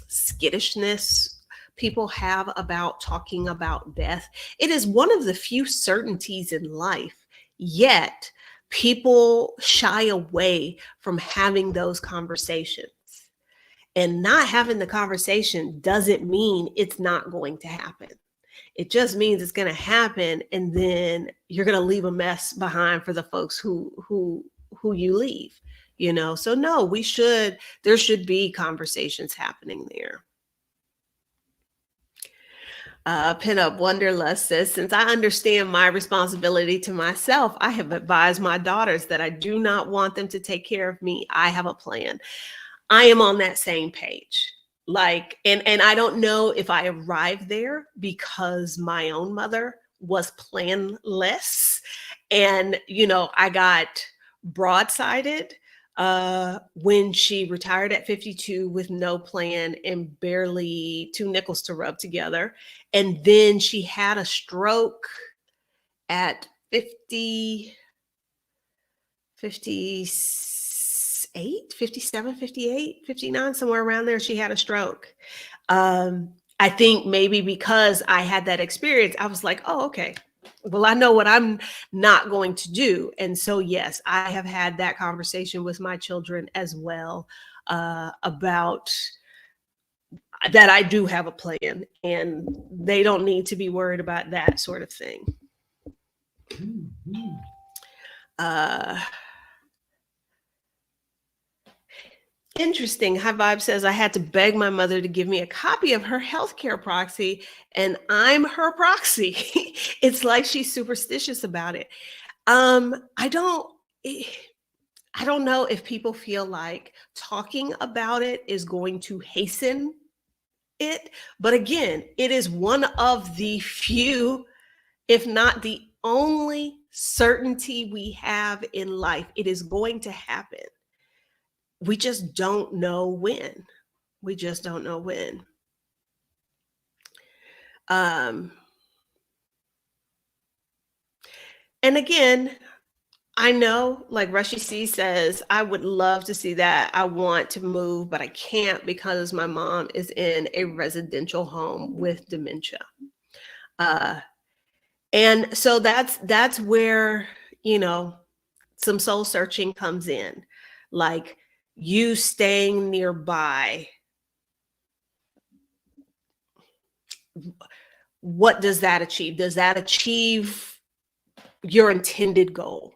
skittishness people have about talking about death. It is one of the few certainties in life, yet people shy away from having those conversations. And not having the conversation doesn't mean it's not going to happen. It just means it's going to happen, and then you're going to leave a mess behind for the folks who you leave. So no, there should be conversations happening there. Pinup Wanderlust says, since I understand my responsibility to myself, I have advised my daughters that I do not want them to take care of me. I have a plan. I am on that same page. Like, and I don't know if I arrived there because my own mother was planless. And, I got broadsided when she retired at 52 with no plan and barely 2 nickels to rub together. And then she had a stroke at 50, 58, 57, 58, 59, somewhere around there. She had a stroke. I think maybe because I had that experience, I was like, oh, okay, well, I know what I'm not going to do. And so, yes, I have had that conversation with my children as well, about that. I do have a plan, and they don't need to be worried about that sort of thing. Interesting. High Vibe says, I had to beg my mother to give me a copy of her healthcare proxy, and I'm her proxy. It's like she's superstitious about it. I don't know if people feel like talking about it is going to hasten it. But again, it is one of the few, if not the only certainty we have in life. It is going to happen. We just don't know when. We just don't know when. And again, I know, like Rushy C says, I would love to see that. I want to move, but I can't because my mom is in a residential home with dementia. And so that's where, some soul searching comes in. Like, you staying nearby, what does that achieve? Does that achieve your intended goal?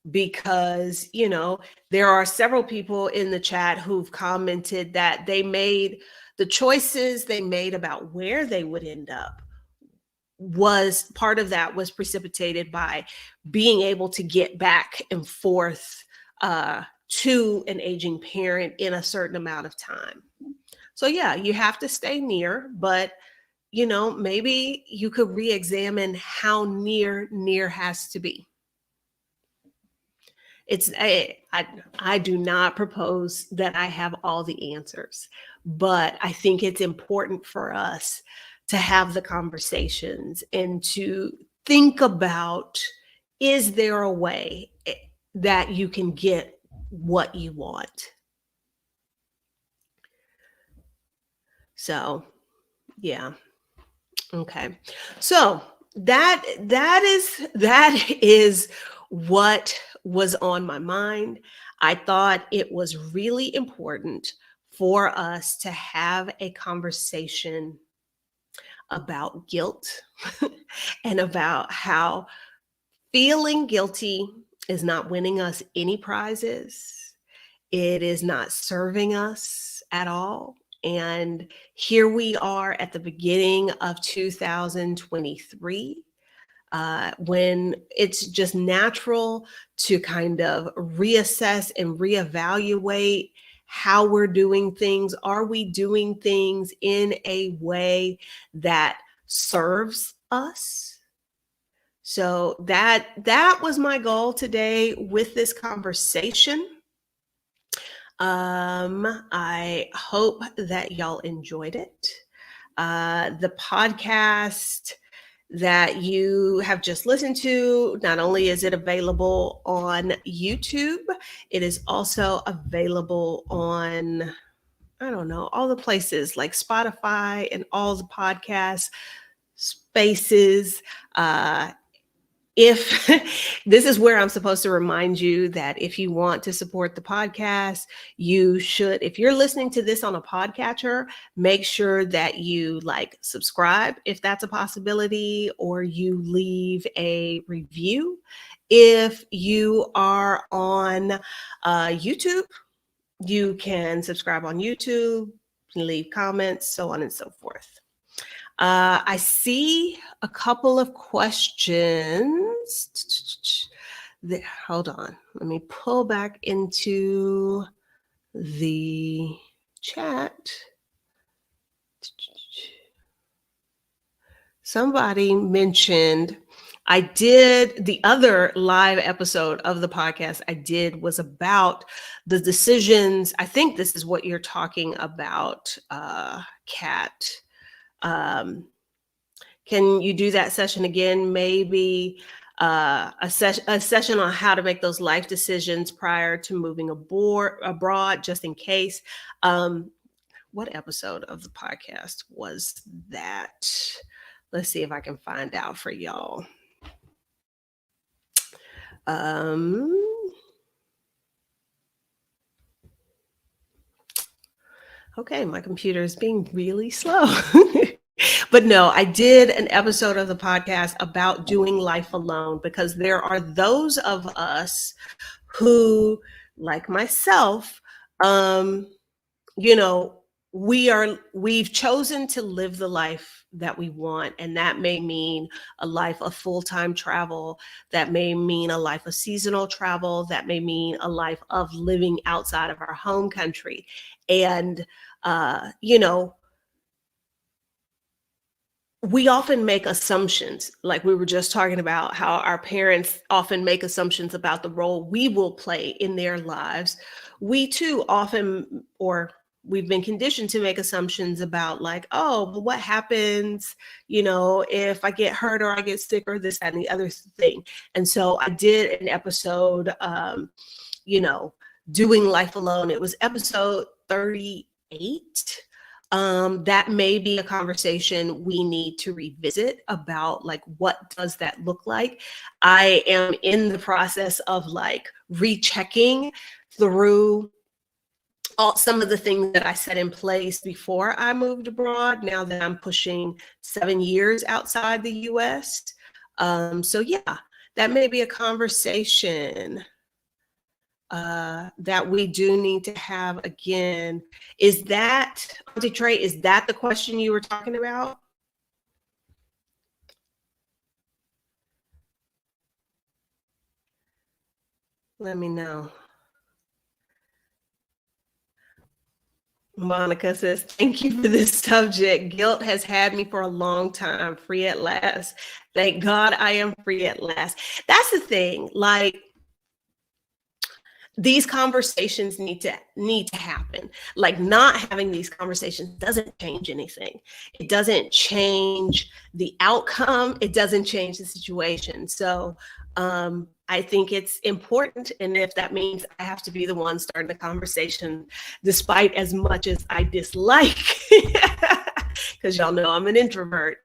Because, there are several people in the chat who've commented that the choices they made about where they would end up, was part of that was precipitated by being able to get back and forth to an aging parent in a certain amount of time. So yeah, you have to stay near, but maybe you could re-examine how near has to be. I do not propose that I have all the answers, but I think it's important for us to have the conversations and to think about, is there a way that you can get what you want? So, yeah. Okay. So that is what was on my mind. I thought it was really important for us to have a conversation about guilt and about how feeling guilty is not winning us any prizes. It is not serving us at all. And here we are at the beginning of 2023, when it's just natural to kind of reassess and reevaluate how we're doing things. Are we doing things in a way that serves us? So that was my goal today with this conversation. I hope that y'all enjoyed it. The podcast that you have just listened to, not only is it available on YouTube, it is also available on, I don't know, all the places like Spotify and all the podcast spaces. If this is where I'm supposed to remind you that if you want to support the podcast, you should, if you're listening to this on a podcatcher, make sure that you like subscribe if that's a possibility, or you leave a review. If you are on YouTube, you can subscribe on YouTube, leave comments, so on and so forth. I see a couple of questions. Hold on. Let me pull back into the chat. Somebody mentioned, I did the other live episode of the podcast I did was about the decisions. I think this is what you're talking about, Kat. Can you do that session again? Maybe a session on how to make those life decisions prior to moving abroad, just in case. What episode of the podcast was that? Let's see if I can find out for y'all. Okay, my computer is being really slow. But no, I did an episode of the podcast about doing life alone, because there are those of us who, like myself, you know, we've chosen to live the life that we want, and that may mean a life of full-time travel, that may mean a life of seasonal travel, that may mean a life of living outside of our home country. And you know, we often make assumptions, like we were just talking about how our parents often make assumptions about the role we will play in their lives. We too often, or we've been conditioned to make assumptions about, like, oh, but what happens, you know, if I get hurt or I get sick or this, that, and the other thing. And so I did an episode, you know, doing life alone. It was episode 38. That may be a conversation we need to revisit about, like, what does that look like? I am in the process of like rechecking through some of the things that I set in place before I moved abroad, now that I'm pushing 7 years outside the US. So yeah, that may be a conversation that we do need to have again. Is that, Auntie Trey, is that the question you were talking about? Let me know. Monica says, thank you for this subject. Guilt has had me for a long time. Free at last. Thank God I am free at last. That's the thing. Like, these conversations need to happen. Like, not having these conversations doesn't change anything. It doesn't change the outcome. It doesn't change the situation. So I think it's important. And if that means I have to be the one starting the conversation, despite as much as I dislike, because y'all know I'm an introvert,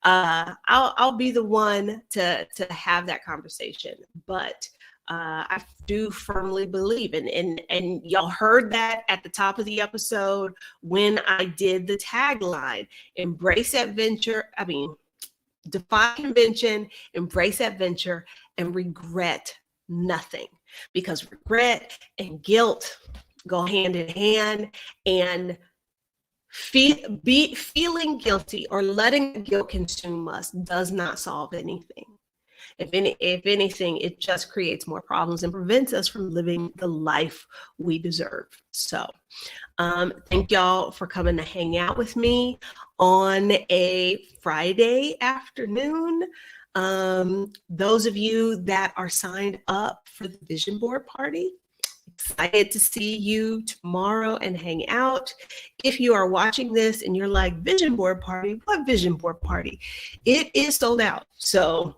I'll be the one to have that conversation. But I do firmly believe, and y'all heard that at the top of the episode when I did the tagline: embrace adventure. I mean, defy convention, embrace adventure, and regret nothing. Because regret and guilt go hand in hand, and feeling guilty or letting guilt consume us does not solve anything. If anything, it just creates more problems and prevents us from living the life we deserve. So thank y'all for coming to hang out with me on a Friday afternoon. Those of you that are signed up for the vision board party, excited to see you tomorrow and hang out. If you are watching this and you're like, vision board party, what vision board party? It is sold out. So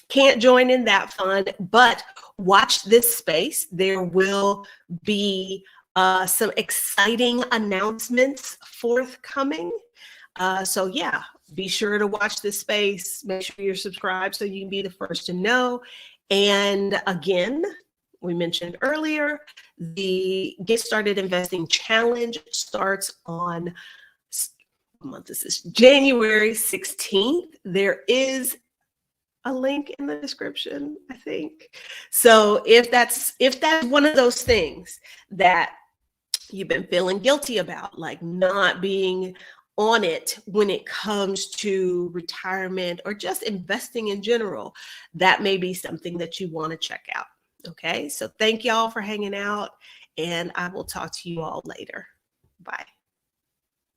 can't join in that fun, but watch this space. There will be some exciting announcements forthcoming. So yeah, be sure to watch this space. Make sure you're subscribed so you can be the first to know. And again, we mentioned earlier, the Get Started Investing Challenge starts on, what month is this? January 16th. There is a link in the description, I think. So if that's one of those things that you've been feeling guilty about, like not being on it when it comes to retirement or just investing in general, that may be something that you want to check out. Okay, so thank y'all for hanging out, and I will talk to you all later. Bye.